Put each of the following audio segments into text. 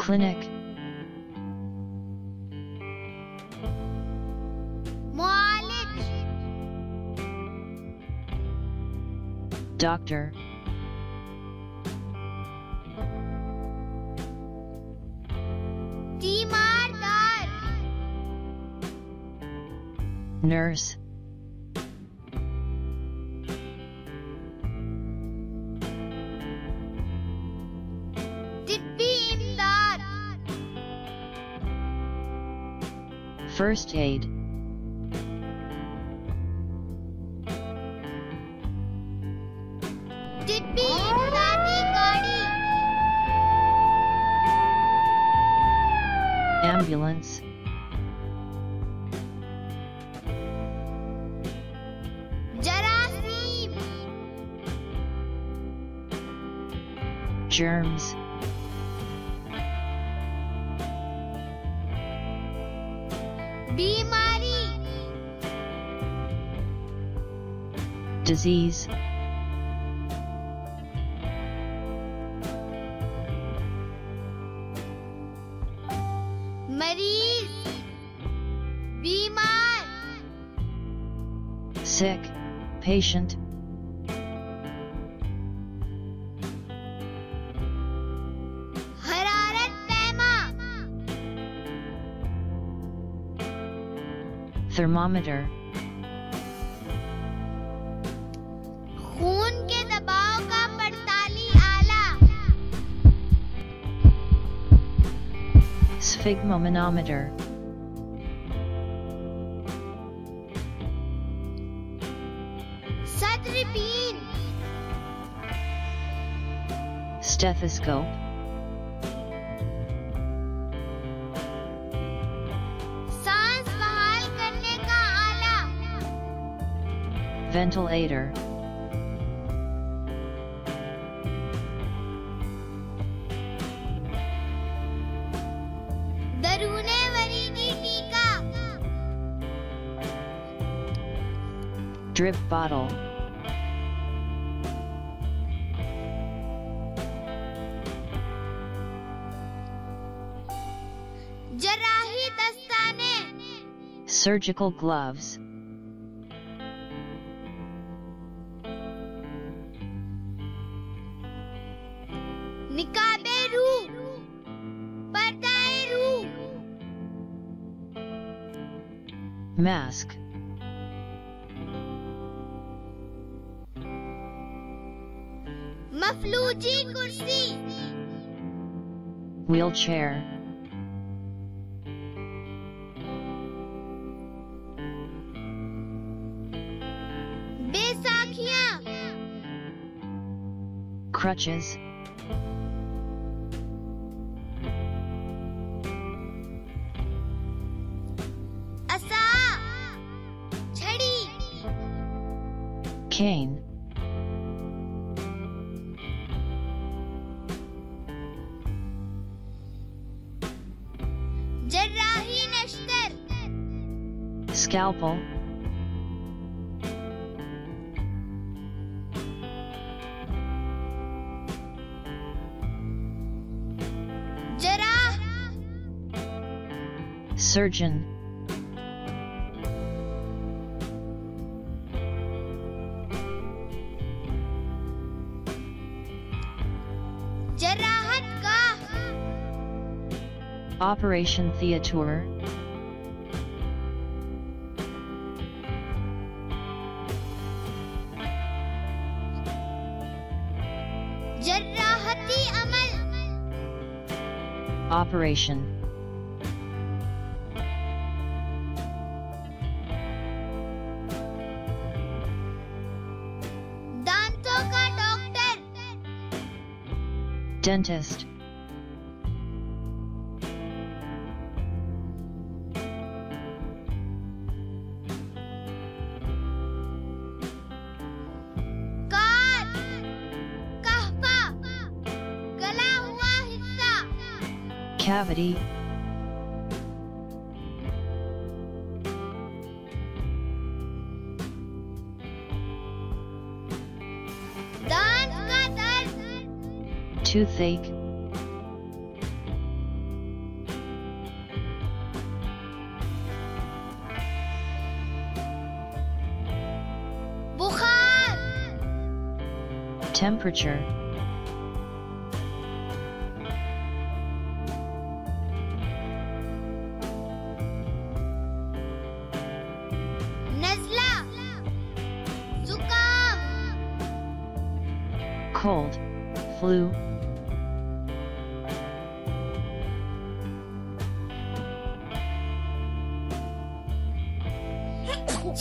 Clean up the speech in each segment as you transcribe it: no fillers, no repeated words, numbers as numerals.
clinic, मुआलिज, doctor, तीमारदार, nurse, तिब्बी इमदाद, first aid, तिब्बी इमदादी गाड़ी, ambulance, जरासीम, germs, बीमारी, disease, मरीज, बीमार, sick, patient, हरारत पैमा, thermometer, खून के दबाव का पड़ताली आला, sphygmomanometer, सदरबीन, stethoscope, सांस बहाल करने का आला, ventilator, दरूने वरीदी टीका, drip bottle, जराही दस्ताने, surgical gloves, निकाबे रूह, पर्दाए रूह, mask, मफलूजी कुर्सी, wheelchair, बेसाखियां, crutches, असा, छड़ी, cane, जर्राही नश्तर, scalpel, जराह, surgeon, जराहत गाह, operation theatre, जर्राहती अमल, operation, दांतों का डॉक्टर, dentist, कार, कहफा, गला हुआ हिस्सा, cavity, दांत का दर्द, toothache, Temperature. नज़ला, जुकाम, Cold. Flu.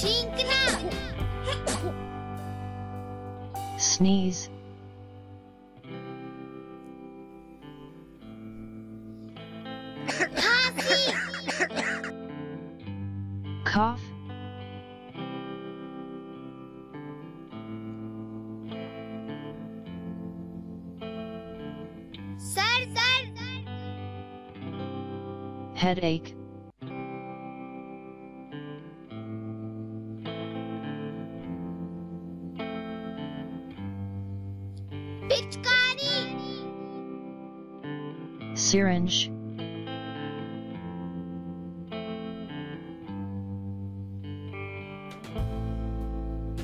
छींकना, Sneeze. खांसी, Cough. सर दर्द, Headache. पिचकारी, Syringe.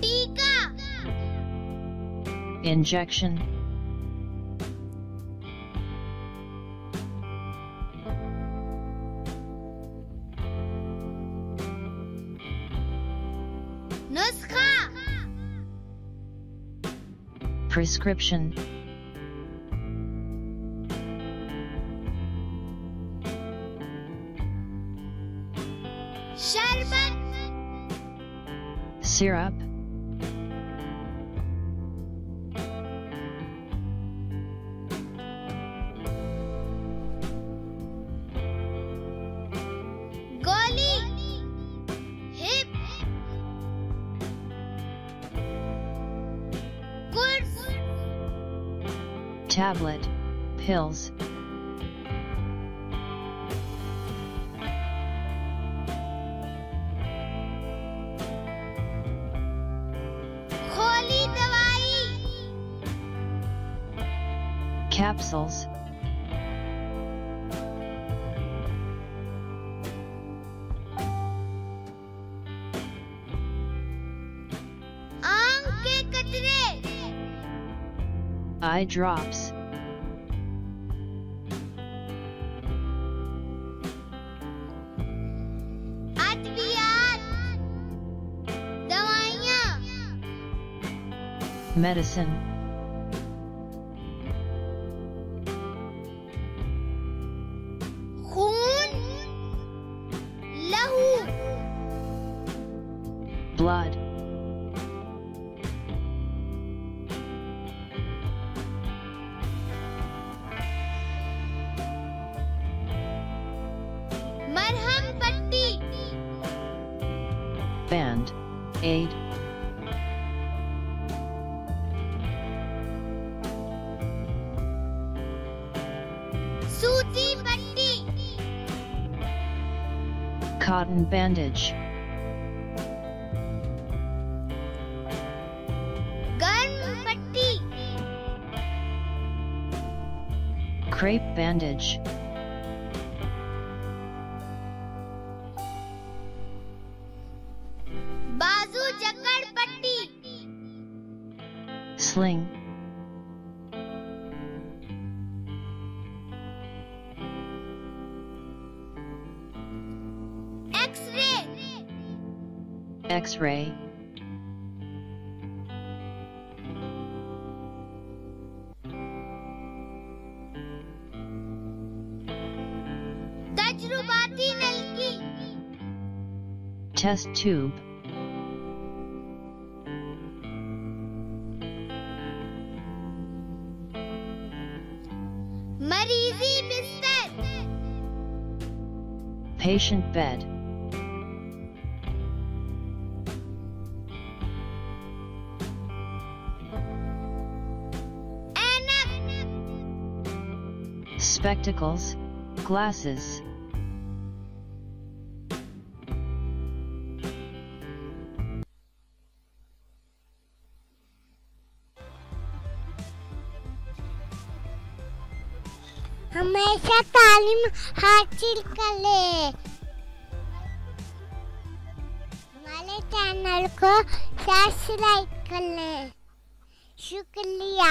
टीका, Injection. नुस्खा, Prescription. शरबत, Syrup. गोली, हिप, कुर्स, Tablet. Pills. खोली दवाई, Capsules. आंख के कतरे, Eye drops. अद्वियात, दवाइयाँ, Medicine. खून, लहू, Blood. मरहम पट्टी, Band. Aid. सूती पट्टी, Cotton bandage. गर्म पट्टी, Crepe bandage. बाजू जकड़ पट्टी, Sling. X ray, X-ray. तजुर्बाती नलकी, Test tube. मरीजी बिस्तर, Patient bed. ऐनक, Spectacles. Glasses. हमेशा तालीम हासिल कर ले। हमारे चैनल को सब्सक्राइब कर ले। शुक्रिया।